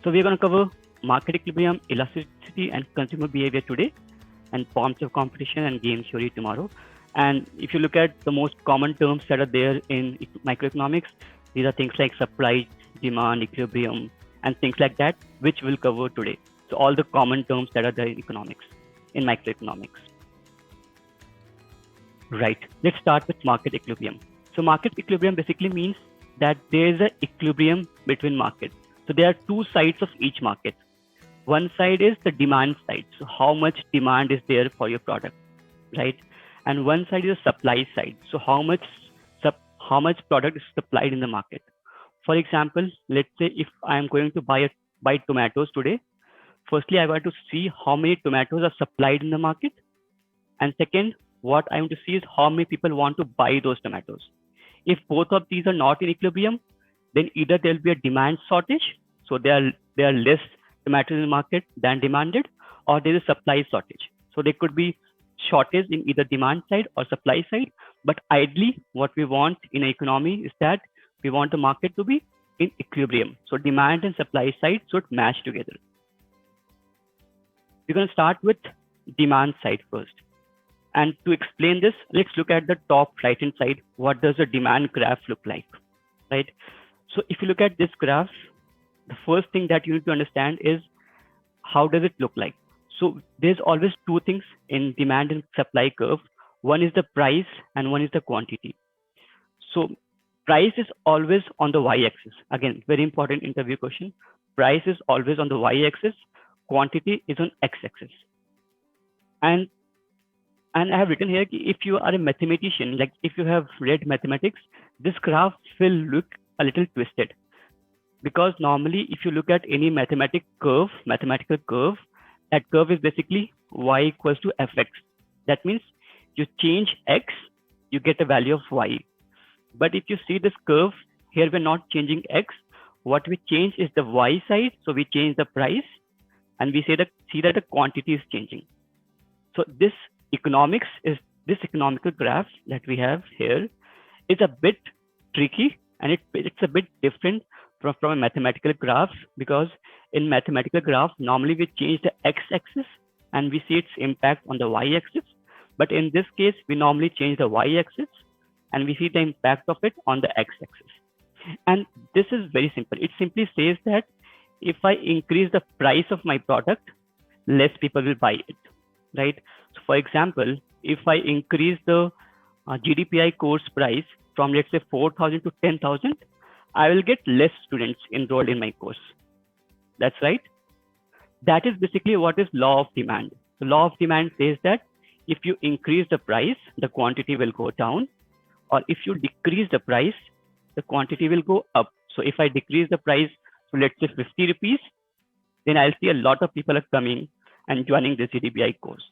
So we're going to cover market equilibrium, elasticity, and consumer behavior today, and forms of competition and game theory tomorrow. And if you look at the most common terms that are there in microeconomics, these are things like supply, demand, equilibrium, and things like that, which we'll cover today. So all the common terms that are there in economics, in microeconomics. Right. Let's start with market equilibrium. So market equilibrium basically means that there is an equilibrium between markets. So there are two sides of each market. One side is the demand side. So how much demand is there for your product, right? And one side is the supply side. So how much product is supplied in the market. For example, let's say if I am going to buy tomatoes today, firstly I want to see how many tomatoes are supplied in the market, and second, what I want to see is how many people want to buy those tomatoes. If both of these are not in equilibrium, then either there will be a demand shortage, so there are less tomatoes in the market than demanded, or there is a supply shortage. So there could be shortage in either demand side or supply side. But ideally, what we want in an economy is that we want the market to be in equilibrium. So demand and supply side should match together. We're going to start with demand side first. And to explain this, let's look at the top right hand side. What does the demand graph look like, right? So if you look at this graph, the first thing that you need to understand is how does it look like. So there's always two things in demand and supply curve. One is the price and one is the quantity. So price is always on the y-axis. Again, very important interview question. Price is always on the y-axis. Quantity is on x-axis. And I have written here, if you are a mathematician, like if you have read mathematics, this graph will look a little twisted. Because normally, if you look at any mathematical curve, that curve is basically y equals to fx. That means you change x, you get a value of y. But if you see this curve, here we're not changing x. What we change is the y side. So we change the price, and we see that the quantity is changing. So this economical graph that we have here is a bit tricky, and it's a bit different from a mathematical graph, because in mathematical graph, normally we change the x-axis and we see its impact on the y-axis. But in this case, we normally change the y-axis and we see the impact of it on the x-axis. And this is very simple. It simply says that if I increase the price of my product, less people will buy it, right? So for example, if I increase the GDPI course price from, let's say, 4,000 to 10,000, I will get less students enrolled in my course. That's right. That is basically what is law of demand. The law of demand says that if you increase the price, the quantity will go down, or if you decrease the price, the quantity will go up. So if I decrease the price to, let's say, 50 rupees, then I'll see a lot of people are coming and joining the GDPI course.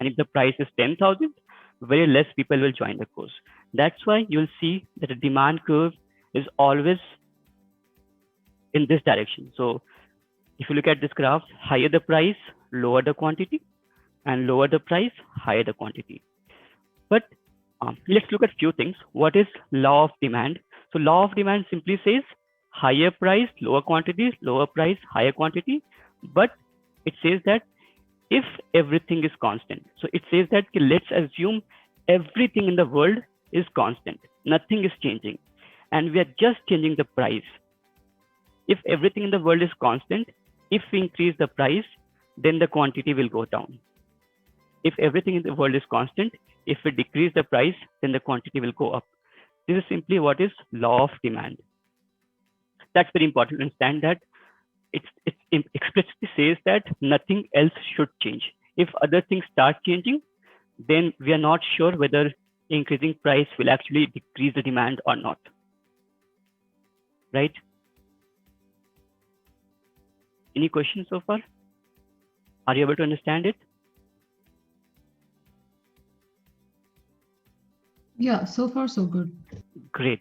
And if the price is 10,000, very less people will join the course. That's why you'll see that the demand curve is always in this direction. So if you look at this graph, higher the price, lower the quantity, and lower the price, higher the quantity. But let's look at a few things. What is law of demand? So law of demand simply says higher price, lower quantity, lower price, higher quantity. But it says that if everything is constant, so it says that let's assume everything in the world is constant, nothing is changing, and we are just changing the price. If everything in the world is constant, if we increase the price, then the quantity will go down. If everything in the world is constant, if we decrease the price, then the quantity will go up. This is simply what is law of demand. That's very important to understand, that it explicitly says that nothing else should change. If other things start changing, then we are not sure whether increasing price will actually decrease the demand or not. Right? Any questions so far? Are you able to understand it? Yeah, so far so good. Great.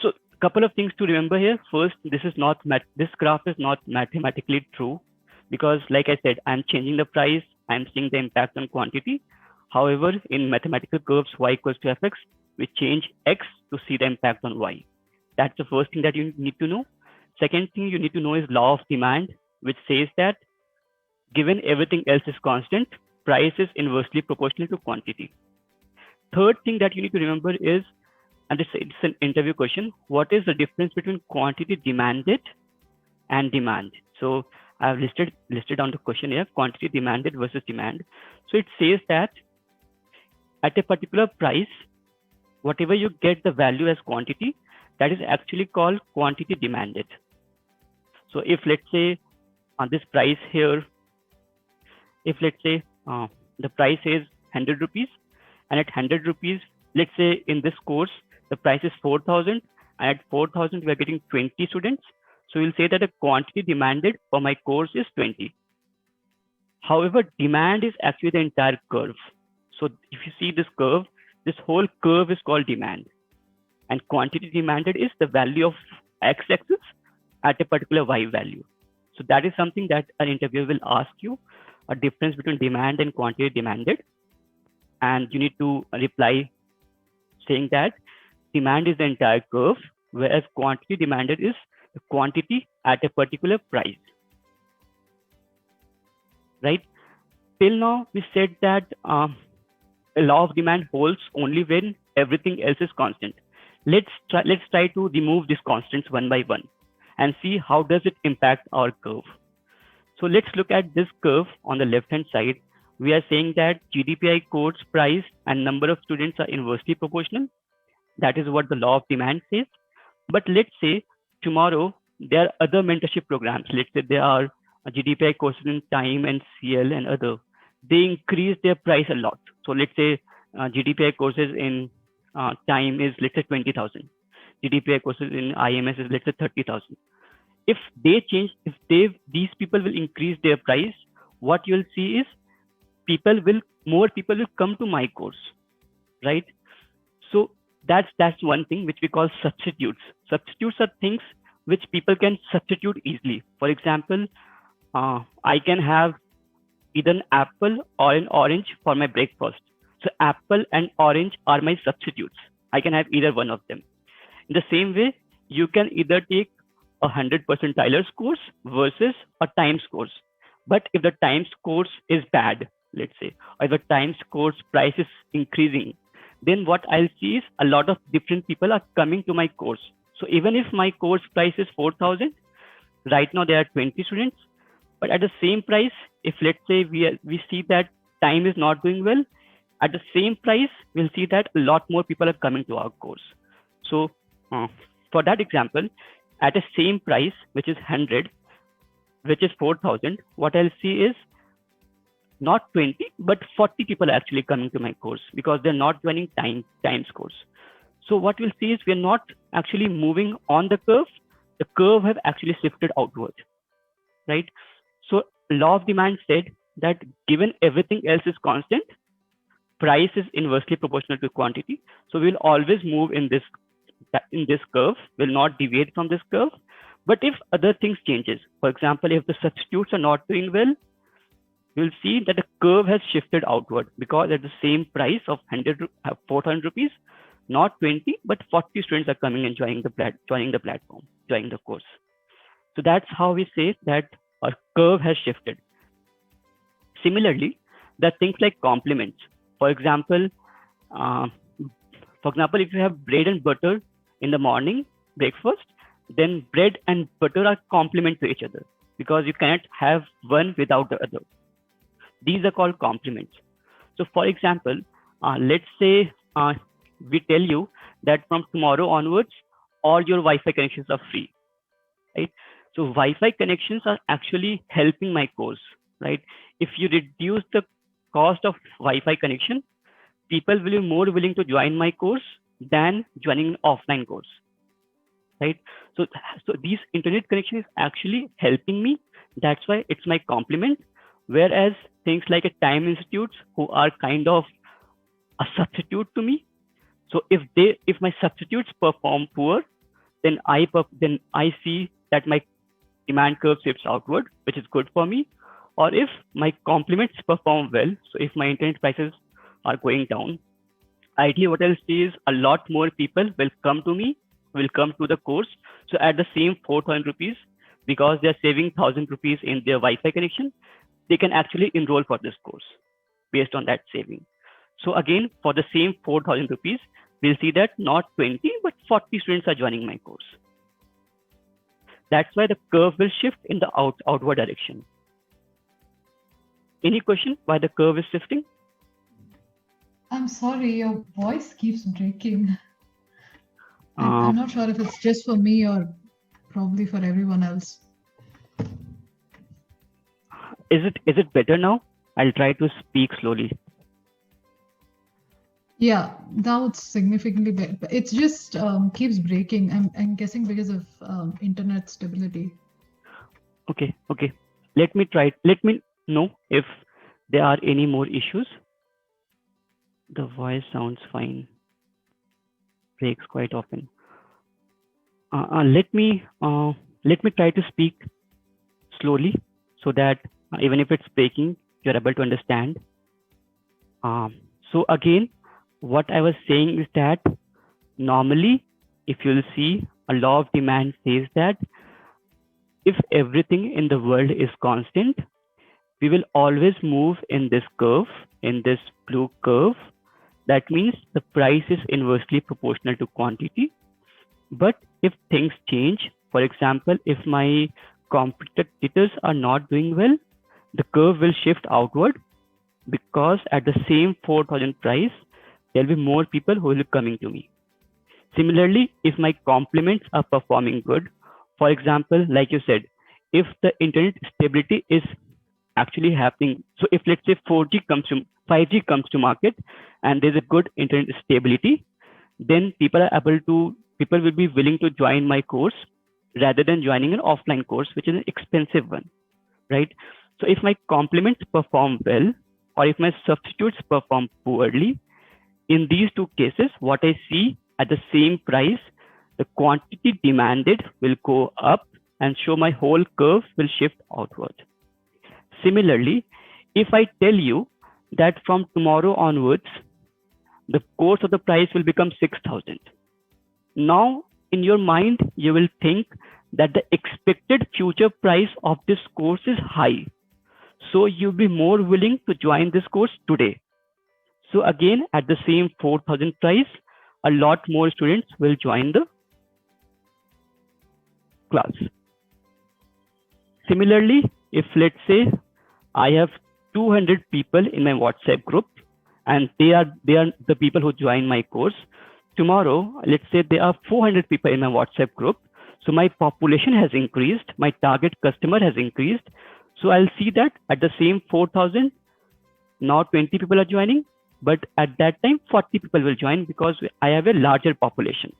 So couple of things to remember here. First, this graph is not mathematically true, because like I said, I'm changing the price, I'm seeing the impact on quantity. However, in mathematical curves y equals to fx, we change x to see the impact on y. That's the first thing that you need to know. Second thing you need to know is law of demand, which says that given everything else is constant, price is inversely proportional to quantity. Third thing that you need to remember is, and it's an interview question, what is the difference between quantity demanded and demand? So I've listed down the question here, quantity demanded versus demand. So it says that at a particular price, whatever you get the value as quantity, that is actually called quantity demanded. So if let's say on this price here, if let's say the price is 100 rupees, and at 100 rupees, let's say in this course, the price is 4,000, and at 4,000, we are getting 20 students. So we'll say that the quantity demanded for my course is 20. However, demand is actually the entire curve. So if you see this curve, this whole curve is called demand. And quantity demanded is the value of x-axis at a particular y value. So that is something that an interviewer will ask you, a difference between demand and quantity demanded. And you need to reply saying that demand is the entire curve, whereas quantity demanded is the quantity at a particular price. Right? Till now, we said that a law of demand holds only when everything else is constant. Let's try to remove these constants one by one and see how does it impact our curve. So let's look at this curve on the left hand side. We are saying that GDPI course price and number of students are inversely proportional. That is what the law of demand says. But let's say tomorrow there are other mentorship programs. Let's say there are GDPI courses in time and CL and other. They increase their price a lot. So let's say GDPI courses in time is let's say 20,000. GDPI courses in IMS is let's say 30,000. If they change, these people will increase their price, what you'll see is more people will come to my course, right? So that's one thing which we call substitutes. Substitutes are things which people can substitute easily. For example, I can have either an apple or an orange for my breakfast. So apple and orange are my substitutes. I can have either one of them. In the same way, you can either take 100% Tyler's course versus a Times course. But if the Times course is bad, let's say, or if the Times course price is increasing, then what I'll see is a lot of different people are coming to my course. So even if my course price is 4,000, right now there are 20 students, but at the same price, if let's say we see that time is not doing well, at the same price, we'll see that a lot more people are coming to our course. So for that example, at the same price, which is 100, which is 4,000, what I'll see is not 20, but 40 people are actually coming to my course because they're not joining Times course. So what we'll see is we're not actually moving on the curve. The curve have actually shifted outward, right? So law of demand said that given everything else is constant, price is inversely proportional to quantity. So we'll always move in this curve, will not deviate from this curve. But if other things changes, for example, if the substitutes are not doing well, you'll see that the curve has shifted outward because at the same price of 400 rupees, not 20, but 40 students are coming and joining the platform, joining the course. So that's how we say that our curve has shifted. Similarly, there are things like complements. For example, if you have bread and butter in the morning breakfast, then bread and butter are complement to each other because you cannot have one without the other. These are called complements. So for example, let's say we tell you that from tomorrow onwards, all your Wi-Fi connections are free, right? So Wi-Fi connections are actually helping my course, right? If you reduce the cost of Wi-Fi connection, people will be more willing to join my course than joining an offline course, right? So these internet connection is actually helping me. That's why it's my complement. Whereas things like a time institutes who are kind of a substitute to me. So if my substitutes perform poor, then I see that my demand curve shifts outward, which is good for me. Or if my complements perform well, so if my internet prices are going down, ideally what I'll see is a lot more people will come to me will come to the course. So at the same 4,000 rupees, because they're saving 1,000 rupees in their Wi-Fi connection, they can actually enroll for this course based on that saving. So again, for the same 4,000 rupees, we'll see that not 20, but 40 students are joining my course. That's why the curve will shift in the outward direction. Any question why the curve is shifting? I'm sorry, your voice keeps breaking. I'm not sure if it's just for me or probably for everyone else. Is it better now? I'll try to speak slowly. Yeah, now it's significantly better. It's just keeps breaking. I'm guessing because of internet stability. Okay. Let me know if there are any more issues. The voice sounds fine. Breaks quite often. Let me try to speak slowly so that even if it's breaking, you're able to understand. So again, what I was saying is that normally, if you'll see, a law of demand says that if everything in the world is constant, we will always move in this curve, in this blue curve. That means the price is inversely proportional to quantity. But if things change, for example, if my competitors are not doing well, the curve will shift outward, because at the same 4,000 price, there'll be more people who will be coming to me. Similarly, if my complements are performing good, for example, like you said, if the internet stability is actually happening, so if let's say 5G comes to market and there's a good internet stability, then people will be willing to join my course rather than joining an offline course, which is an expensive one, right? So if my complements perform well, or if my substitutes perform poorly, in these two cases, what I see at the same price, the quantity demanded will go up, and so my whole curve will shift outward. Similarly, if I tell you that from tomorrow onwards, the course of the price will become 6,000. Now, in your mind, you will think that the expected future price of this course is high. So you'll be more willing to join this course today. So again, at the same 4,000 price, a lot more students will join the class. Similarly, if let's say I have 200 people in my WhatsApp group, and they are the people who join my course. Tomorrow, let's say there are 400 people in my WhatsApp group. So my population has increased, my target customer has increased. So I'll see that at the same 4,000, now 20 people are joining, but at that time 40 people will join because I have a larger population.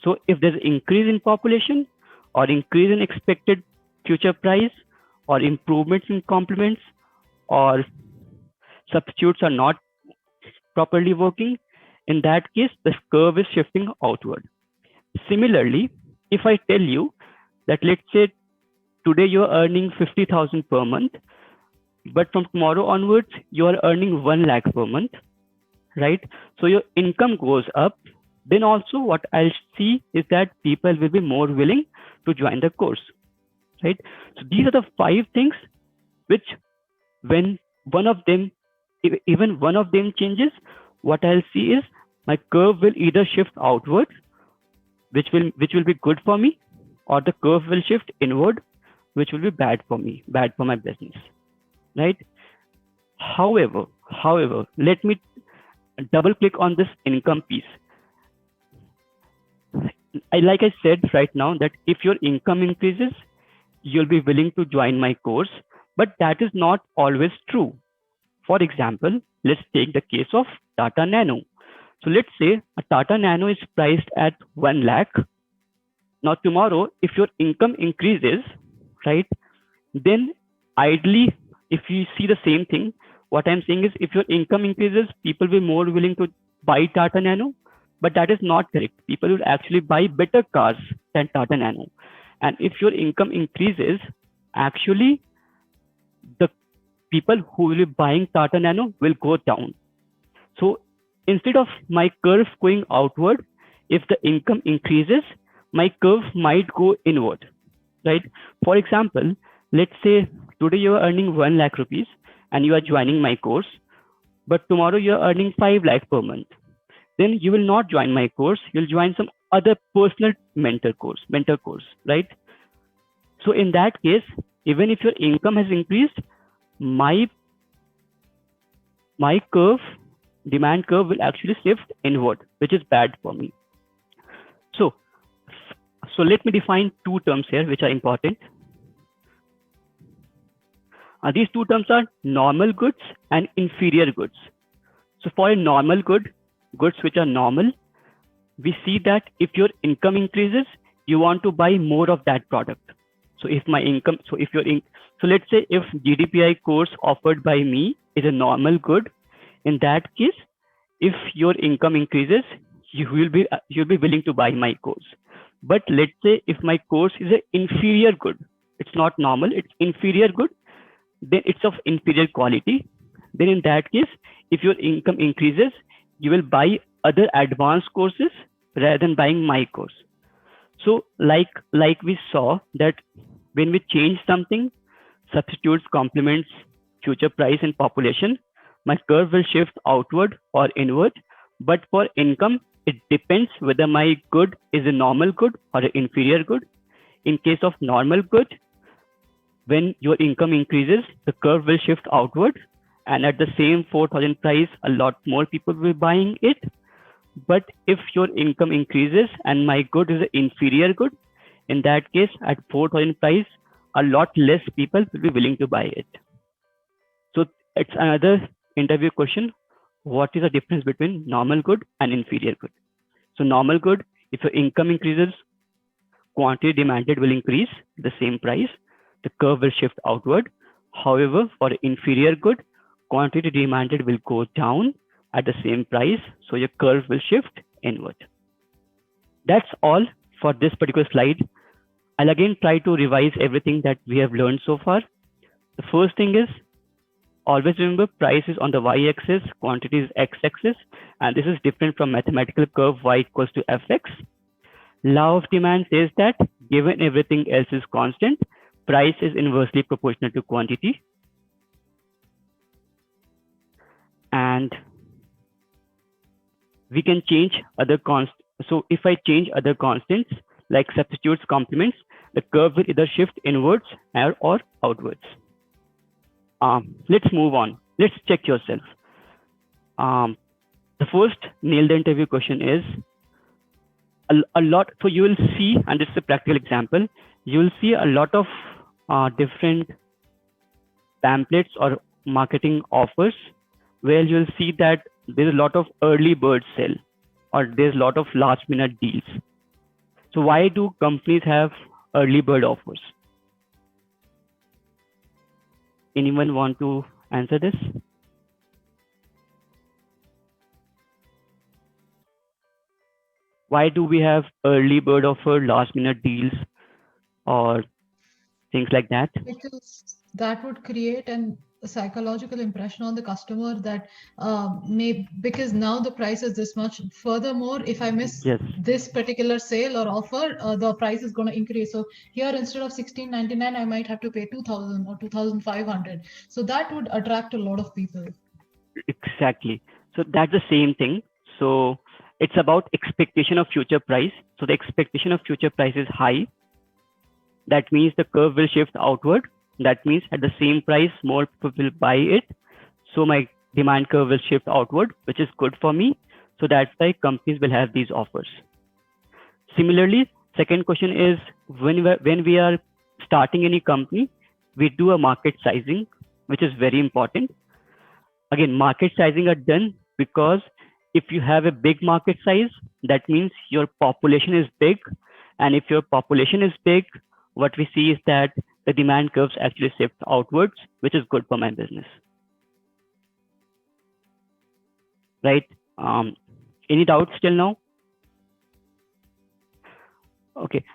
So if there's increase in population or increase in expected future price or improvements in complements or substitutes are not properly working, in that case, the curve is shifting outward. Similarly, if I tell you that let's say today you're earning 50,000 per month, but from tomorrow onwards, you are earning 1 lakh per month, right? So your income goes up. Then also what I'll see is that people will be more willing to join the course, right? So these are the 5 things which when even one of them changes, what I'll see is my curve will either shift outward, which will be good for me, or the curve will shift inward, which will be bad for me, bad for my business, right? However, let me double click on this income piece. Like I said right now, that if your income increases, you'll be willing to join my course, but that is not always true. For example, let's take the case of Tata Nano. So let's say a Tata Nano is priced at 1 lakh. Now tomorrow, if your income increases, right, then ideally, if you see the same thing, what I'm saying is if your income increases, people will be more willing to buy Tata Nano, but that is not correct. People will actually buy better cars than Tata Nano. And if your income increases, actually, the people who will be buying Tata Nano will go down. So instead of my curve going outward, if the income increases, my curve might go inward, right? For example, let's say today you are earning 1 lakh rupees and you are joining my course, but tomorrow you are earning 5 lakh per month. Then you will not join my course, you'll join some other personal mentor course, right? So in that case, even if your income has increased, my my curve, demand curve will actually shift inward, which is bad for me. So, so let me define two terms here, which are important. These two terms are normal goods and inferior goods. So for a normal goods which are normal, we see that if your income increases, you want to buy more of that product. So if my income, so if your so let's say if GDPI course offered by me is a normal good, in that case, if your income increases, you'll be willing to buy my course. But let's say if my course is an inferior good, it's not normal, it's inferior good, then it's of inferior quality. Then in that case, if your income increases, you will buy other advanced courses rather than buying my course. So like we saw that when we change something, substitutes, complements, future price and population, my curve will shift outward or inward. But for income, it depends whether my good is a normal good or an inferior good. In case of normal good, when your income increases, the curve will shift outward, and at the same 4,000 price, a lot more people will be buying it. But if your income increases and my good is an inferior good, in that case, at 4,000 price, a lot less people will be willing to buy it. So it's another interview question. What is the difference between normal good and inferior good? So normal good, if your income increases, quantity demanded will increase the same price. The curve will shift outward. However, for inferior good, quantity demanded will go down at the same price. So your curve will shift inward. That's all for this particular slide. I'll again try to revise everything that we have learned so far. The first thing is, always remember price is on the y-axis, quantity is x-axis, and this is different from mathematical curve y equals to fx. Law of demand says that given everything else is constant, price is inversely proportional to quantity. And we can change other constants. So if I change other constants like substitutes, complements, the curve will either shift inwards or outwards. Let's move on. Let's check yourself. The first nail the interview question is a lot. So you will see, and this is a practical example, you will see a lot of different pamphlets or marketing offers where you'll see that there's a lot of early bird sale or there's a lot of last minute deals. So why do companies have early bird offers? Anyone want to answer this? Why do we have early bird offer, last minute deals, or things like that? Because that would create a psychological impression on the customer that because now the price is this much. Furthermore, if I miss this particular sale or offer, the price is going to increase. So here, instead of 1699, I might have to pay 2,000 or 2,500. So that would attract a lot of people. Exactly. So that's the same thing. So it's about expectation of future price. So the expectation of future price is high. That means the curve will shift outward. That means at the same price, more people will buy it. So my demand curve will shift outward, which is good for me. So that's why companies will have these offers. Similarly, second question is when we are starting any company, we do a market sizing, which is very important. Again, market sizing are done because if you have a big market size, that means your population is big. And if your population is big, what we see is that the demand curves actually shift outwards, which is good for my business. Right? Any doubts till now? Okay.